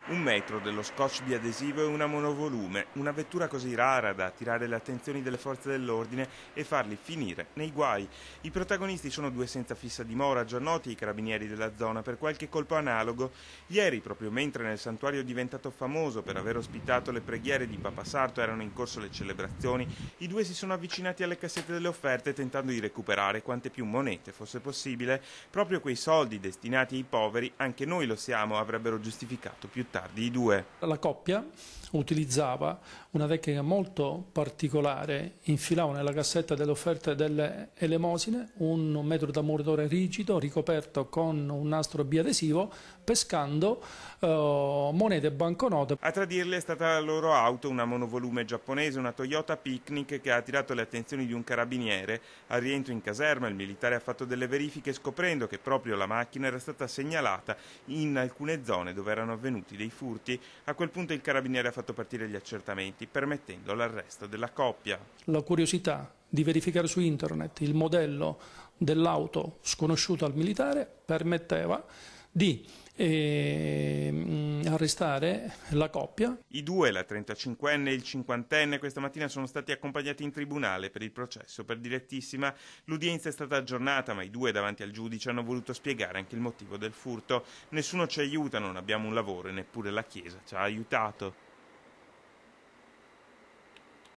1 metro dello scotch biadesivo e una monovolume, una vettura così rara da attirare le attenzioni delle forze dell'ordine e farli finire nei guai. I protagonisti sono 2 senza fissa dimora, già noti ai carabinieri della zona per qualche colpo analogo. Ieri, proprio mentre nel santuario diventato famoso per aver ospitato le preghiere di Papa Sarto erano in corso le celebrazioni, i 2 si sono avvicinati alle cassette delle offerte tentando di recuperare quante più monete fosse possibile. Proprio quei soldi destinati ai poveri, anche noi lo siamo, avrebbero giustificato più tardi i 2. La coppia utilizzava una tecnica molto particolare, infilava nella cassetta delle offerte delle elemosine un metro d'ammuratore rigido ricoperto con un nastro biadesivo, pescando monete e banconote. A tradirle è stata la loro auto, una monovolume giapponese, una Toyota Picnic, che ha attirato le attenzioni di un carabiniere. Al rientro in caserma il militare ha fatto delle verifiche scoprendo che proprio la macchina era stata segnalata in alcune zone dove erano avvenuti dei furti. A quel punto il carabiniere ha fatto partire gli accertamenti, permettendo l'arresto della coppia. La curiosità di verificare su internet il modello dell'auto sconosciuta al militare permetteva di arrestare la coppia. I 2, la 35enne e il 50enne, questa mattina sono stati accompagnati in tribunale per il processo per direttissima. L'udienza è stata aggiornata, ma i 2 davanti al giudice hanno voluto spiegare anche il motivo del furto. Nessuno ci aiuta, non abbiamo un lavoro e neppure la Chiesa ci ha aiutato.